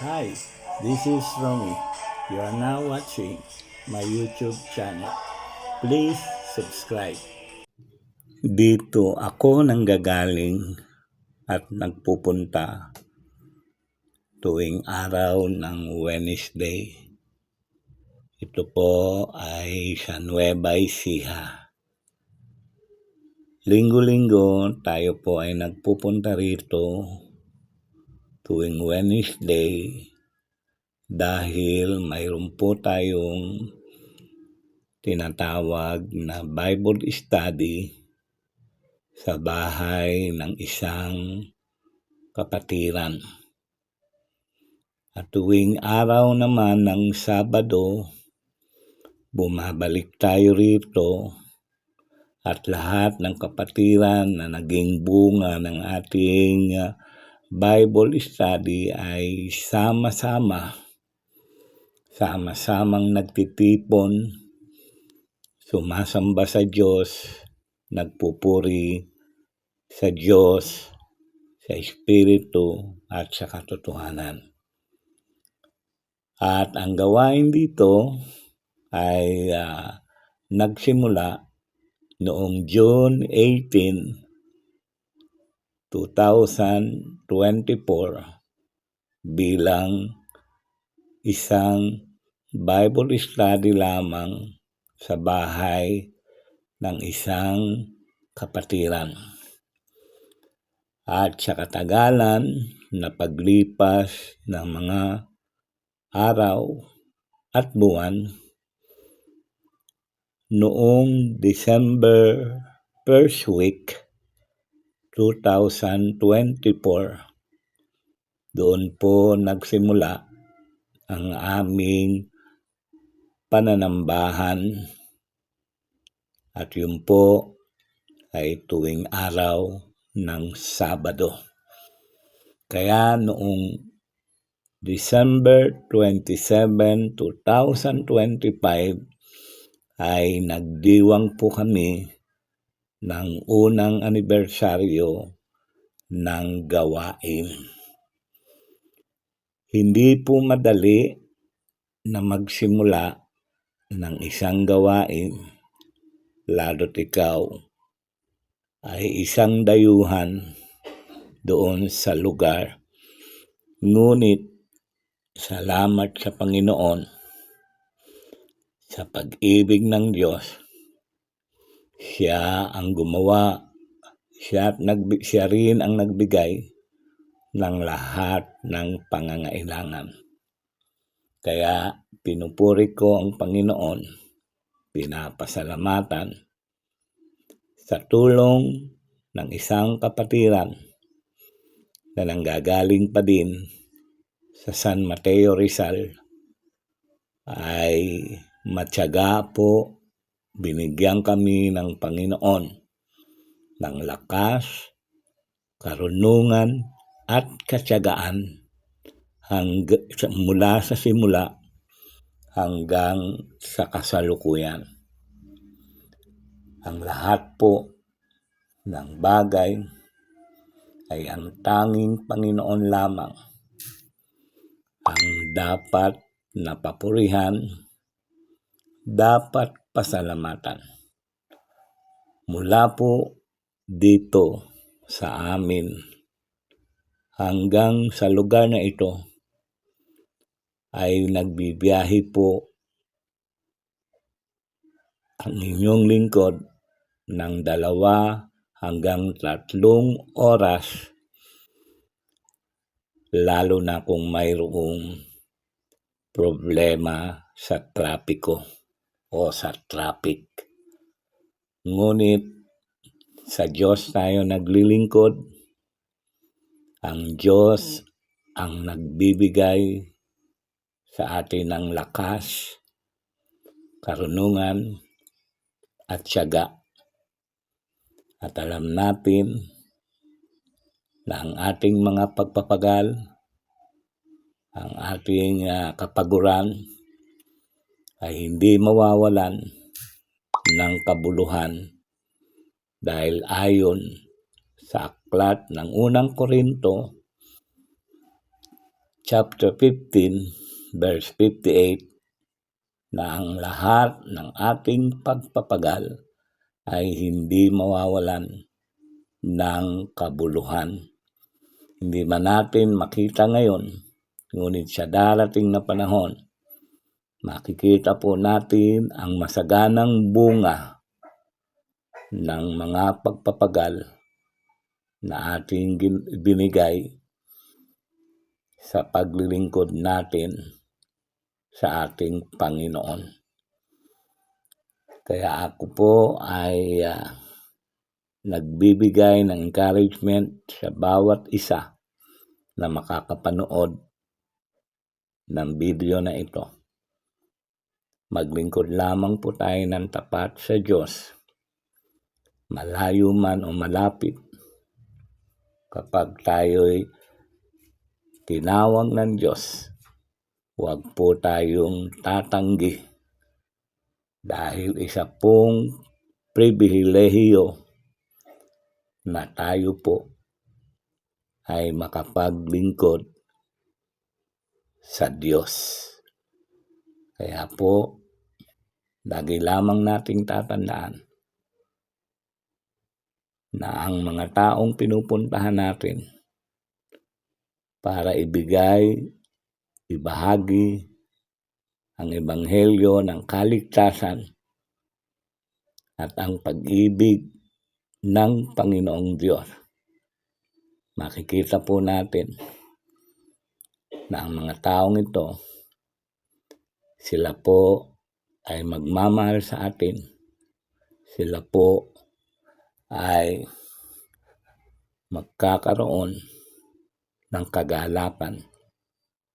Hi, this is Romy. You are now watching my YouTube channel. Please subscribe. Dito ako nanggagaling at nagpupunta tuwing araw ng Wednesday. Ito po ay sa Nueva Ecija. Linggo-linggo tayo po ay nagpupunta rito tuwing Wednesday dahil mayroon po tayong tinatawag na Bible study sa bahay ng isang kapatiran. At tuwing araw naman ng Sabado, bumabalik tayo rito at lahat ng kapatiran na naging bunga ng ating Bible study ay sama-samang nagtitipon, sumasamba sa Diyos, nagpupuri sa Diyos, sa Espiritu at sa katotohanan. At ang gawain dito ay nagsimula noong June 18, 2024 bilang isang Bible study lamang sa bahay ng isang kapatiran. At sa katagalan na paglipas ng mga araw at buwan, noong December 1st week, 2024, doon po nagsimula ang aming pananambahan at yun po ay tuwing araw ng Sabado. Kaya noong December 27, 2025 ay nagdiwang po kami ng unang anibersaryo ng gawain. Hindi po madali na magsimula ng isang gawain, lalo't ikaw ay isang dayuhan doon sa lugar. Ngunit salamat sa Panginoon, sa pag-ibig ng Diyos, siya ang gumawa, siya rin ang nagbigay ng lahat ng pangangailangan. Kaya pinupuri ko ang Panginoon, pinapasalamatan sa tulong ng isang kapatiran na nanggagaling pa din sa San Mateo Rizal ay matyaga po, binigyan kami ng Panginoon ng lakas, karunungan at katyagaan mula sa simula hanggang sa kasalukuyan. Ang lahat po ng bagay ay ang tanging Panginoon lamang ang dapat napapurihan, dapat pasalamatan. Mula po dito sa amin hanggang sa lugar na ito ay nagbibiyahe po ang inyong lingkod ng 2 hanggang 3 oras, lalo na kung mayroong problema sa trapiko o sa traffic. Ngunit sa Diyos tayo naglilingkod. Ang Diyos ang nagbibigay sa atin ng lakas, karunungan at tiyaga. At alam natin na ang ating mga pagpapagal, ang ating kapaguran ay hindi mawawalan ng kabuluhan dahil ayon sa aklat ng unang Korinto chapter 15, verse 58, na ang lahat ng ating pagpapagal ay hindi mawawalan ng kabuluhan. Hindi man natin makita ngayon, ngunit sa darating na panahon, makikita po natin ang masaganang bunga ng mga pagpapagal na ating binigay sa paglilingkod natin sa ating Panginoon. Kaya ako po ay nagbibigay ng encouragement sa bawat isa na makakapanood ng video na ito. Maglingkod lamang po tayo ng tapat sa Diyos, malayo man o malapit. Kapag tayo'y tinawag ng Diyos, huwag po tayong tatanggi dahil isa pong pribilehiyo na tayo po ay makapaglingkod sa Diyos. Kaya po, lagi lamang nating tatandaan na ang mga taong pinupuntahan natin para ibahagi ang ebanghelyo ng kaligtasan at ang pag-ibig ng Panginoong Diyos. Makikita po natin na ang mga taong ito, sila po ay magmamahal sa atin. Sila po ay magkakaroon ng kagalakan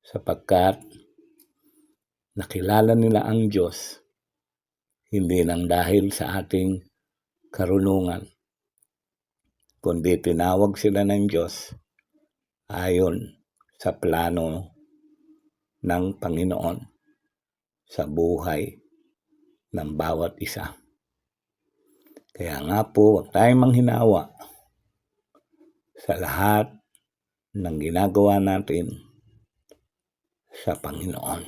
sapagkat nakilala nila ang Diyos hindi lang dahil sa ating karunungan, kundi tinawag sila ng Diyos ayon sa plano ng Panginoon sa buhay ng bawat isa. Kaya nga po, huwag tayong manghinawa sa lahat ng ginagawa natin sa Panginoon.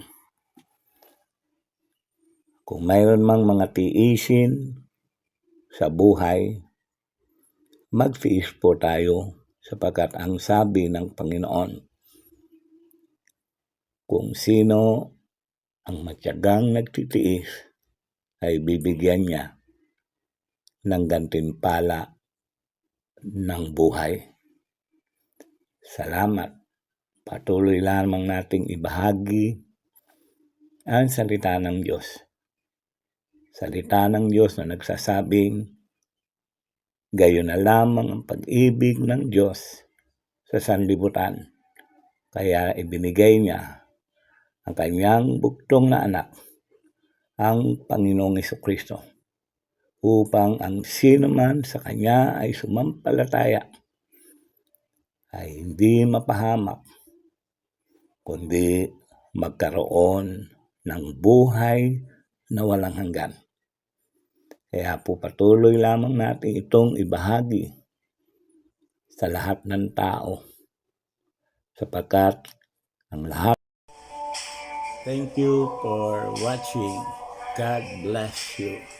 Kung mayroon mang mga tiisin sa buhay, magtiis po tayo sapagkat ang sabi ng Panginoon, kung sino ang matyagang nagtitiis ay bibigyan niya ng gantimpala ng buhay. Salamat. Patuloy lamang nating ibahagi ang salita ng Diyos. Salita ng Diyos na nagsasabing, gayon na lamang ang pag-ibig ng Diyos sa sanlibutan. Kaya ibinigay niya ang kanyang bugtong na anak, ang Panginoong Jesucristo, upang ang sino man sa kanya ay sumampalataya ay hindi mapahamak, kundi magkaroon ng buhay na walang hanggan. Kaya po patuloy lamang natin itong ibahagi sa lahat ng tao sapagkat ang lahat. Thank you for watching. God bless you.